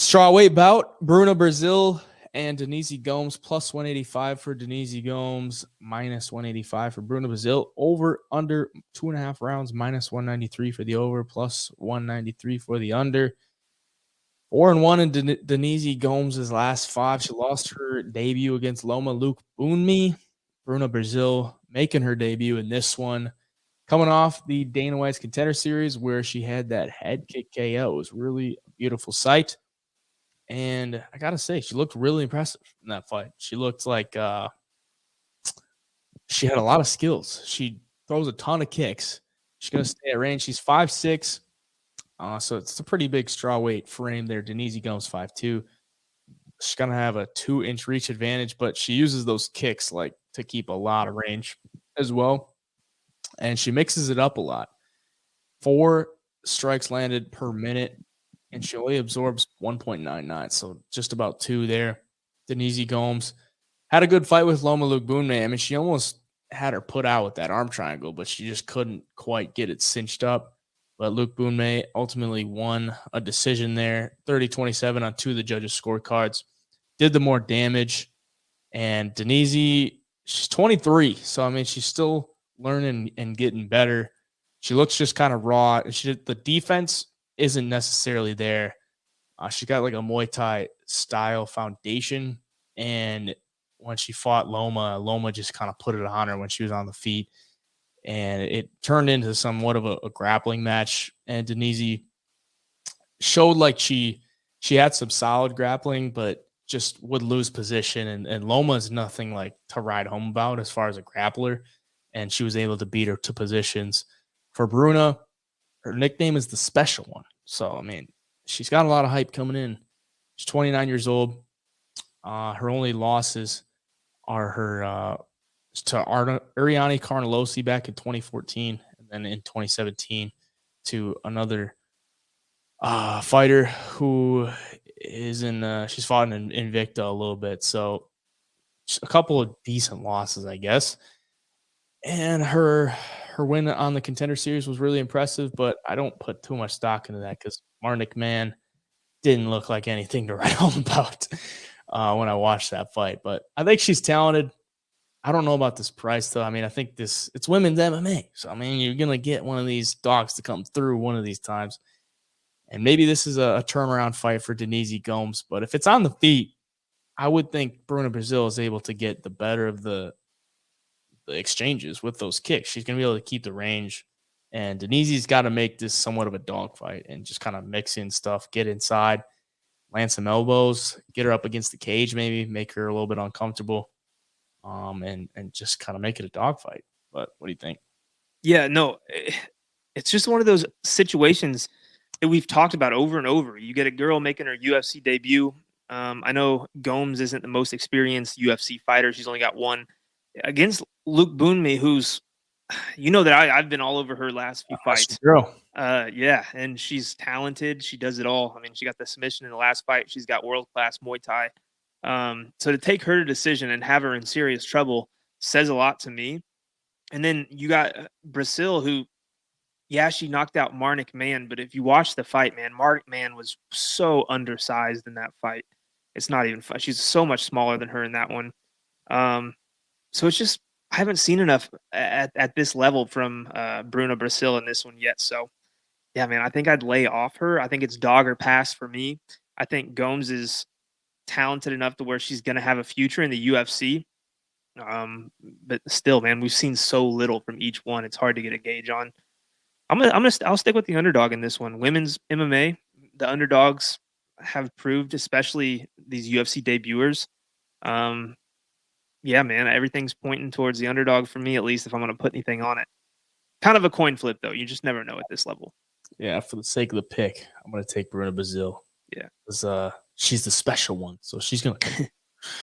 Strawweight bout, Bruna Brasil and Denise Gomes, plus 185 for Denise Gomes, minus 185 for Bruna Brasil. Over, under 2.5 rounds, minus 193 for the over, plus 193 for the under. 4-1 in Denise Gomes' last 5. She lost her debut against Loma Lookboonmee. Bruna Brasil making her debut in this one. Coming off the Dana White's Contender Series where she had that head kick KO. It was really a beautiful sight. And I got to say, she looked really impressive in that fight. She looked like she had a lot of skills. She throws a ton of kicks. She's going to stay at range. She's 5'6". So it's a pretty big straw weight frame there. Denise Gomes 5'2". She's going to have a 2-inch reach advantage, but she uses those kicks like to keep a lot of range as well. And she mixes it up a lot. 4 strikes landed per minute, and she only absorbs 1.99, so just about 2 there. Denise Gomes had a good fight with Loma Lookboonmee. I mean, she almost had her put out with that arm triangle, but she just couldn't quite get it cinched up. But Lookboonmee ultimately won a decision there, 30-27 on 2 of the judges' scorecards. Did the more damage. And Denise, she's 23, so, I mean, she's still learning and getting better. She looks just kind of raw. The defense isn't necessarily there. She got like a Muay Thai style foundation, and when she fought Loma just kind of put it on her when she was on the feet, and it turned into somewhat of a grappling match. And Denise showed like she had some solid grappling, but just would lose position. And Loma is nothing like to ride home about as far as a grappler, and she was able to beat her to positions. For Bruna, her nickname is the Special One. So, I mean, she's got a lot of hype coming in. She's 29 years old. Her only losses are her to Ariane Carnelosi back in 2014, and then in 2017 to another fighter who is she's fought in Invicta a little bit. So, a couple of decent losses, I guess. And her win on the Contender Series was really impressive, but I don't put too much stock into that because Marnik Man didn't look like anything to write home about when I watched that fight. But I think she's talented. I don't know about this price, though. I mean, I think it's women's MMA. So, I mean, you're going to get one of these dogs to come through one of these times. And maybe this is a turnaround fight for Denise Gomes. But if it's on the feet, I would think Bruna Brasil is able to get the better of the exchanges with those kicks. She's going to be able to keep the range. And Denise's got to make this somewhat of a dogfight and just kind of mix in stuff, get inside, land some elbows, get her up against the cage maybe, make her a little bit uncomfortable, and just kind of make it a dogfight. But what do you think? Yeah, no, it's just one of those situations that we've talked about over and over. You get a girl making her UFC debut. I know Gomes isn't the most experienced UFC fighter. She's only got one against Lookboonmee, who's, that I've been all over her last few fights. Girl. Yeah, and she's talented. She does it all. I mean, she got the submission in the last fight. She's got world-class Muay Thai. So to take her to decision and have her in serious trouble says a lot to me. And then you got Brasil, who, yeah, she knocked out Marnik Man, but if you watch the fight, man, Marnik Man was so undersized in that fight. It's not even fun. She's so much smaller than her in that one. So it's just, I haven't seen enough at this level from Bruna Brasil in this one yet. So, yeah, man, I think I'd lay off her. I think it's dog or pass for me. I think Gomes is talented enough to where she's going to have a future in the UFC. But still, man, we've seen so little from each one. It's hard to get a gauge on. I'll stick with the underdog in this one. Women's MMA, the underdogs have proved, especially these UFC debuters. Yeah, man, everything's pointing towards the underdog for me, at least if I'm going to put anything on it. Kind of a coin flip, though. You just never know at this level. Yeah, for the sake of the pick, I'm going to take Bruna Brasil. Yeah. Because she's the special one, so she's going to